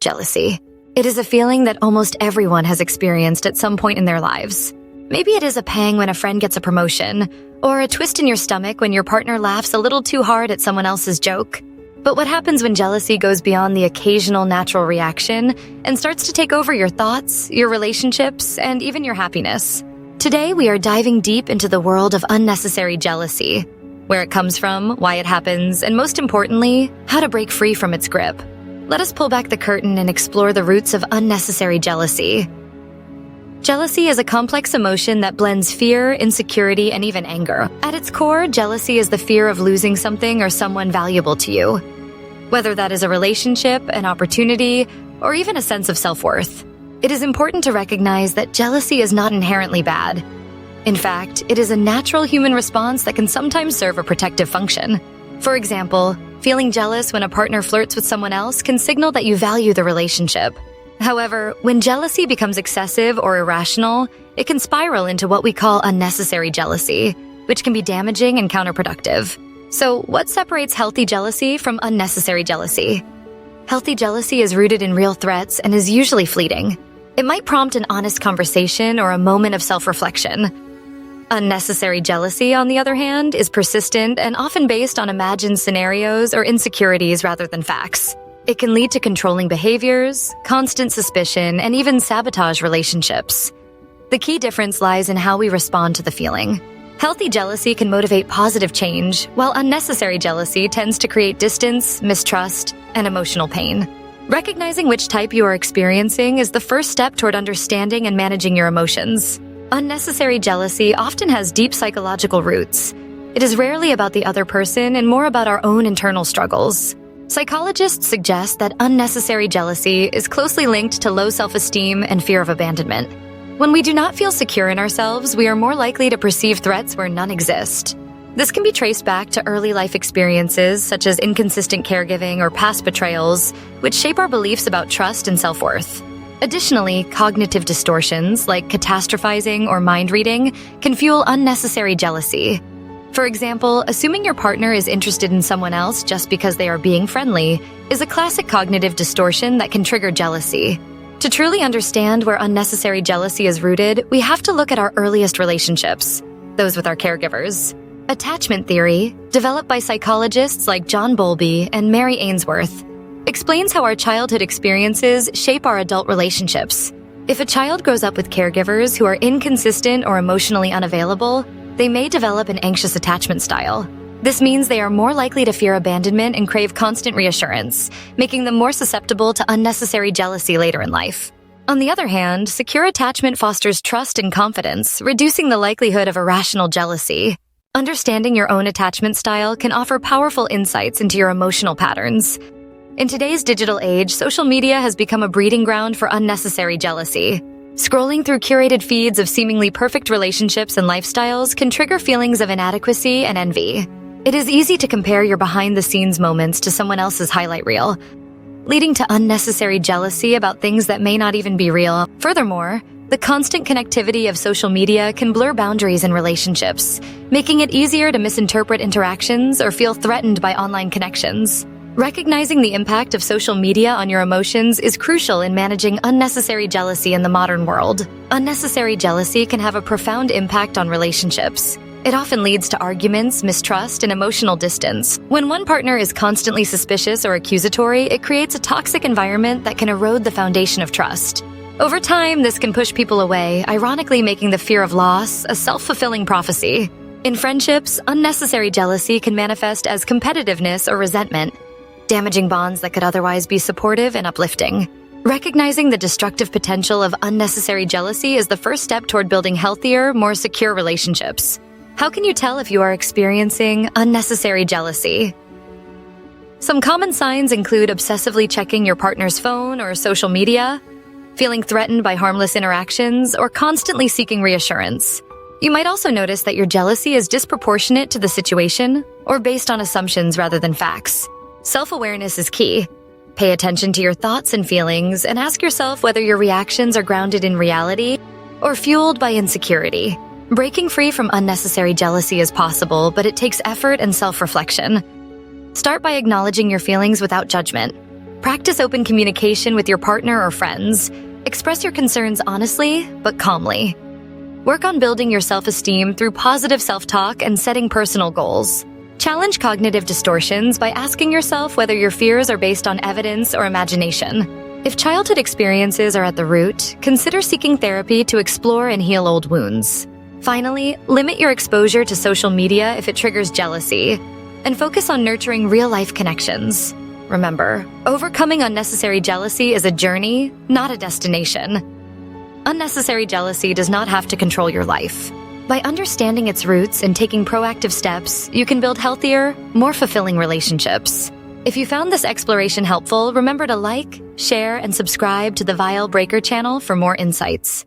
Jealousy. It is a feeling that almost everyone has experienced at some point in their lives. Maybe it is a pang when a friend gets a promotion, or a twist in your stomach when your partner laughs a little too hard at someone else's joke. But what happens when jealousy goes beyond the occasional natural reaction and starts to take over your thoughts, your relationships, and even your happiness? Today, we are diving deep into the world of unnecessary jealousy, where it comes from, why it happens, and most importantly, how to break free from its grip. Let us pull back the curtain and explore the roots of unnecessary jealousy. Jealousy is a complex emotion that blends fear, insecurity, and even anger. At its core, jealousy is the fear of losing something or someone valuable to you. Whether that is a relationship, an opportunity, or even a sense of self-worth. It is important to recognize that jealousy is not inherently bad. In fact, it is a natural human response that can sometimes serve a protective function. For example, feeling jealous when a partner flirts with someone else can signal that you value the relationship. However, when jealousy becomes excessive or irrational, it can spiral into what we call unnecessary jealousy, which can be damaging and counterproductive. So, what separates healthy jealousy from unnecessary jealousy? Healthy jealousy is rooted in real threats and is usually fleeting. It might prompt an honest conversation or a moment of self-reflection. Unnecessary jealousy, on the other hand, is persistent and often based on imagined scenarios or insecurities rather than facts. It can lead to controlling behaviors, constant suspicion, and even sabotage relationships. The key difference lies in how we respond to the feeling. Healthy jealousy can motivate positive change, while unnecessary jealousy tends to create distance, mistrust, and emotional pain. Recognizing which type you are experiencing is the first step toward understanding and managing your emotions. Unnecessary jealousy often has deep psychological roots. It is rarely about the other person and more about our own internal struggles. Psychologists suggest that unnecessary jealousy is closely linked to low self-esteem and fear of abandonment. When we do not feel secure in ourselves, we are more likely to perceive threats where none exist. This can be traced back to early life experiences such as inconsistent caregiving or past betrayals, which shape our beliefs about trust and self-worth. Additionally, cognitive distortions like catastrophizing or mind reading can fuel unnecessary jealousy. For example, assuming your partner is interested in someone else just because they are being friendly is a classic cognitive distortion that can trigger jealousy. To truly understand where unnecessary jealousy is rooted, we have to look at our earliest relationships, those with our caregivers. Attachment theory, developed by psychologists like John Bowlby and Mary Ainsworth, explains how our childhood experiences shape our adult relationships. If a child grows up with caregivers who are inconsistent or emotionally unavailable, they may develop an anxious attachment style. This means they are more likely to fear abandonment and crave constant reassurance, making them more susceptible to unnecessary jealousy later in life. On the other hand, secure attachment fosters trust and confidence, reducing the likelihood of irrational jealousy. Understanding your own attachment style can offer powerful insights into your emotional patterns. In today's digital age, social media has become a breeding ground for unnecessary jealousy. Scrolling through curated feeds of seemingly perfect relationships and lifestyles can trigger feelings of inadequacy and envy. It is easy to compare your behind-the-scenes moments to someone else's highlight reel, leading to unnecessary jealousy about things that may not even be real. Furthermore, the constant connectivity of social media can blur boundaries in relationships, making it easier to misinterpret interactions or feel threatened by online connections. Recognizing the impact of social media on your emotions is crucial in managing unnecessary jealousy in the modern world. Unnecessary jealousy can have a profound impact on relationships. It often leads to arguments, mistrust, and emotional distance. When one partner is constantly suspicious or accusatory, it creates a toxic environment that can erode the foundation of trust. Over time, this can push people away, ironically making the fear of loss a self-fulfilling prophecy. In friendships, unnecessary jealousy can manifest as competitiveness or resentment, damaging bonds that could otherwise be supportive and uplifting. Recognizing the destructive potential of unnecessary jealousy is the first step toward building healthier, more secure relationships. How can you tell if you are experiencing unnecessary jealousy? Some common signs include obsessively checking your partner's phone or social media, feeling threatened by harmless interactions, or constantly seeking reassurance. You might also notice that your jealousy is disproportionate to the situation or based on assumptions rather than facts. Self-awareness is key. Pay attention to your thoughts and feelings and ask yourself whether your reactions are grounded in reality or fueled by insecurity. Breaking free from unnecessary jealousy is possible, but it takes effort and self-reflection. Start by acknowledging your feelings without judgment. Practice open communication with your partner or friends. Express your concerns honestly, but calmly. Work on building your self-esteem through positive self-talk and setting personal goals. Challenge cognitive distortions by asking yourself whether your fears are based on evidence or imagination. If childhood experiences are at the root, consider seeking therapy to explore and heal old wounds. Finally, limit your exposure to social media if it triggers jealousy, and focus on nurturing real-life connections. Remember, overcoming unnecessary jealousy is a journey, not a destination. Unnecessary jealousy does not have to control your life. By understanding its roots and taking proactive steps, you can build healthier, more fulfilling relationships. If you found this exploration helpful, remember to like, share, and subscribe to the Vile Breaker channel for more insights.